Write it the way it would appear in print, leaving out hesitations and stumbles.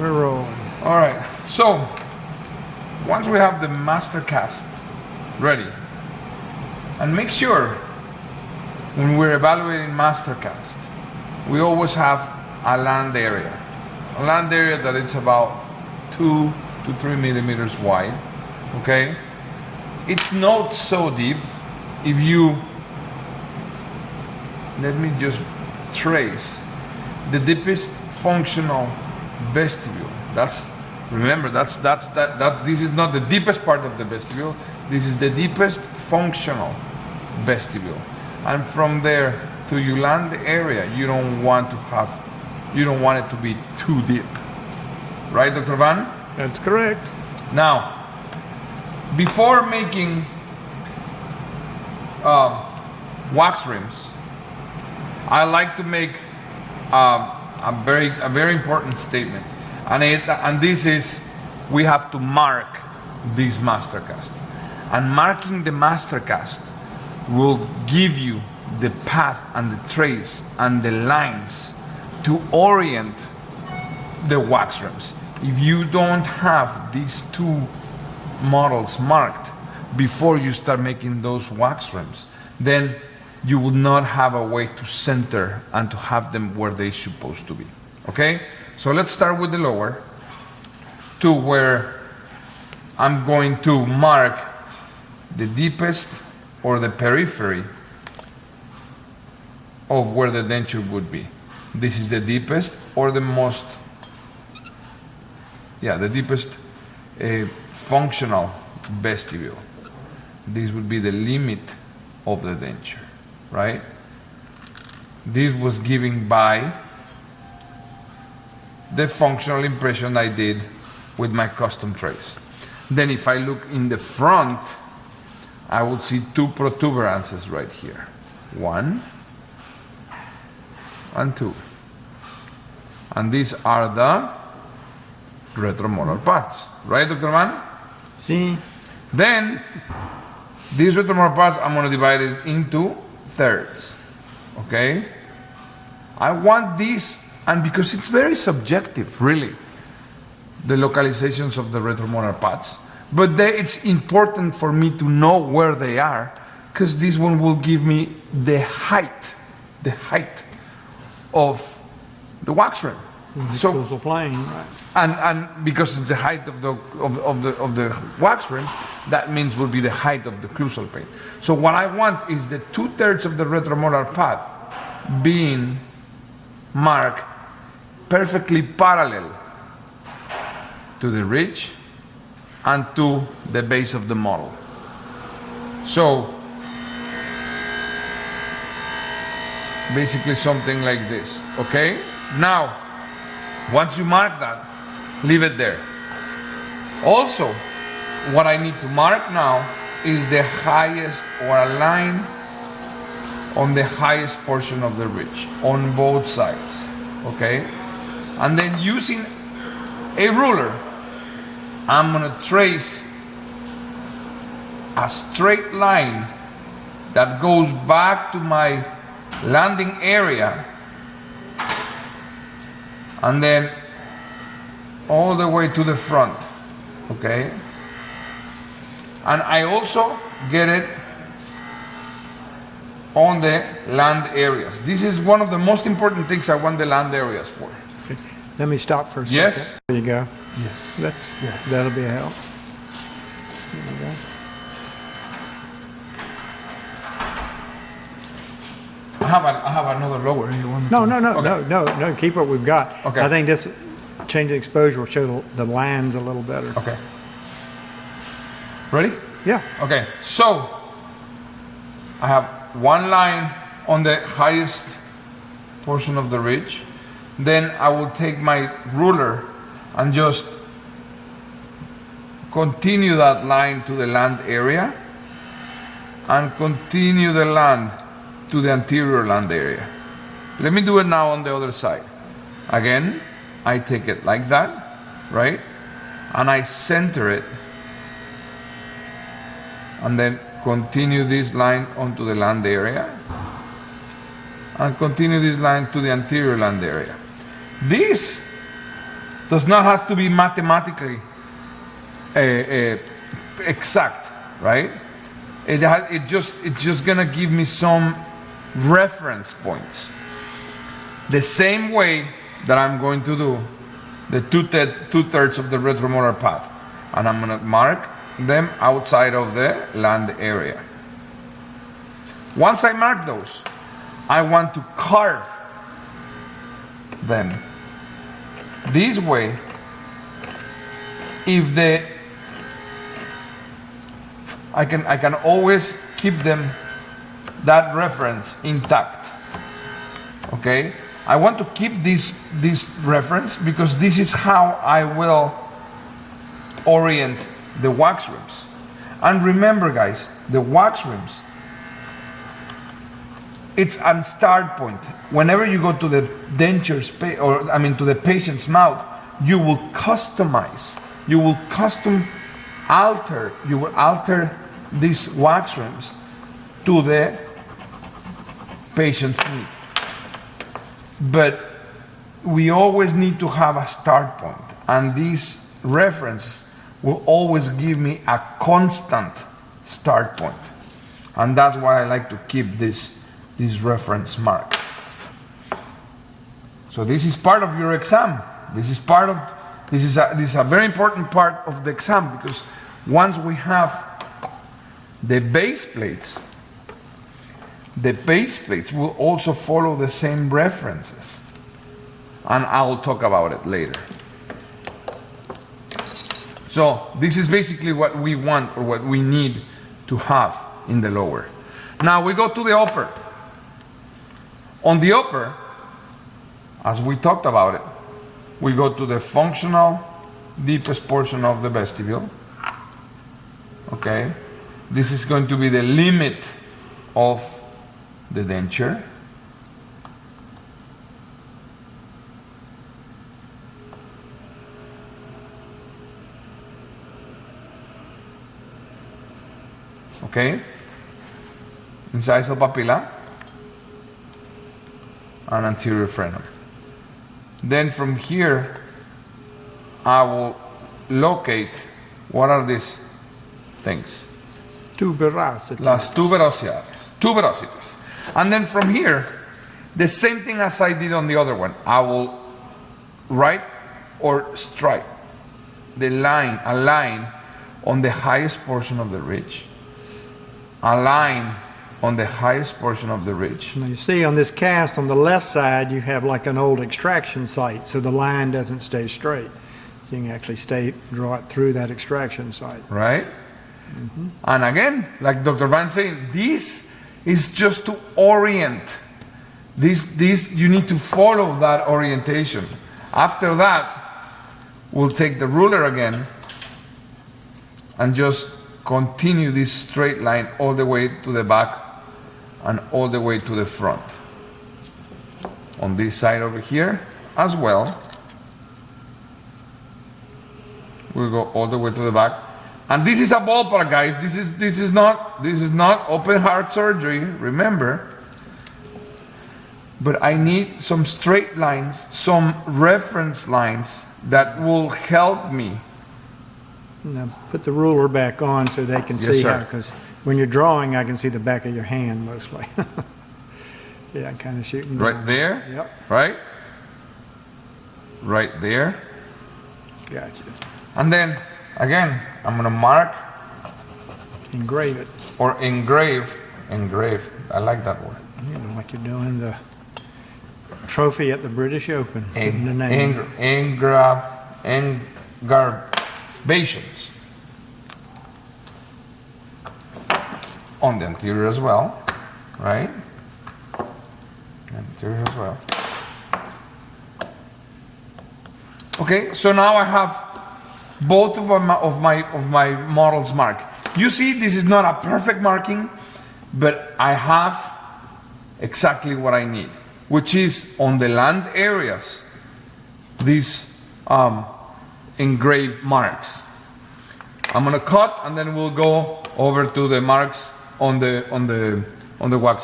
We're rolling. All right, so once we have the master cast ready, and make sure when we're evaluating master cast, we always have a land area. A land area that it's about 2 to 3 millimeters wide, okay? It's not so deep. If you, let me just trace the deepest functional vestibule. Remember, this is not the deepest part of the vestibule. This is the deepest functional vestibule. And from there to your land area, you don't want it to be too deep. Right, Dr. Van? That's correct. Now, before making wax rims, I like to make a very important statement, and this is, we have to mark this master cast, and marking the master cast will give you the path and the trace and the lines to orient the wax rims. If you don't have these two models marked before you start making those wax rims, then you will not have a way to center and to have them where they're supposed to be. Okay? So let's start with the lower, to where I'm going to mark the deepest or the periphery of where the denture would be. This is the deepest or the most, the deepest functional vestibule. This would be the limit of the denture, right? This was given by the functional impression I did with my custom trace. Then if I look in the front, I would see two protuberances right here. 1 and 2. And these are the retromolar pads, right, Dr. Mann? See? Then, these retromolar pads, I'm going to divide it into thirds, okay? I want these, and because it's very subjective, really, the localizations of the retromolar pads, but it's important for me to know where they are, because this one will give me the height of the wax rim. So, occlusal plane, right? And because it's the height of the wax rim, that means will be the height of the occlusal plane. So what I want is the 2/3 of the retromolar pad being marked perfectly parallel to the ridge and to the base of the model. So basically something like this, okay? Now, once you mark that, leave it there. Also, what I need to mark now is the highest, or a line on the highest portion of the ridge on both sides, okay? And then using a ruler, I'm gonna trace a straight line that goes back to my landing area, and then all the way to the front, okay? And I also get it on the land areas. This is one of the most important things I want the land areas for. Okay. Let me stop for a second. Yes? There you go. Yes. That'll be a help. There you go. I have another lower. You want me to- No. Keep what we've got. Okay. I think this change the exposure will show the lands a little better. Okay. Ready? Yeah. Okay. So I have one line on the highest portion of the ridge. Then I will take my ruler and just continue that line to the land area and continue the land to the anterior land area. Let me do it now on the other side. Again, I take it like that, right? And I center it, and then continue this line onto the land area, and continue this line to the anterior land area. This does not have to be mathematically exact, right? It's just gonna give me some reference points. The same way that I'm going to do the two-thirds of the retromolar pad, and I'm gonna mark them outside of the land area. Once I mark those, I want to carve them this way. If I can always keep them, that reference intact. Okay, I want to keep this reference because this is how I will orient the wax rims. And remember, guys, the wax rims, it's a start point. Whenever you go to the denture space, or I mean to the patient's mouth, you will customize, you will alter these wax rims to the patient's need. But we always need to have a start point, and this reference will always give me a constant start point. And that's why I like to keep this reference mark. So this is part of your exam. This is a very important part of the exam, because once we have the base plates will also follow the same references, and I'll talk about it later. So this is basically what we want, or what we need to have in the lower. Now we go to the upper. On the upper, as we talked about it, we go to the functional deepest portion of the vestibule. Okay, this is going to be the limit of the denture. Okay, incisal papilla and anterior frenum. Then from here, I will locate, what are these things? Tuberosities. Las tuberosities. And then from here, the same thing as I did on the other one. I will write or strike a line on the highest portion of the ridge, a line on the highest portion of the ridge. Now you see on this cast on the left side, you have like an old extraction site, so the line doesn't stay straight. So you can actually draw it through that extraction site. Right? Mm-hmm. And again, like Dr. Van saying, this is just to orient. This you need to follow that orientation. After that, we'll take the ruler again and just continue this straight line all the way to the back and all the way to the front. On this side over here as well, we'll go all the way to the back. And this is a ballpark, guys. This is not open heart surgery, remember. But I need some straight lines, some reference lines that will help me. Now put the ruler back on so they can see how, because when you're drawing, I can see the back of your hand mostly. Yeah, I'm kind of shooting down. Right there? Yep. Right? Right there. Gotcha. And then, again, I'm going to mark. Engrave it. Or engrave. Engrave. I like that word. You know, like you're doing the trophy at the British Open. Engravations. On the anterior as well, right? Anterior as well. Okay, so now I have both of my models marked. You see, this is not a perfect marking, but I have exactly what I need, which is on the land areas, these engraved marks. I'm gonna cut, and then we'll go over to the marks on the wax.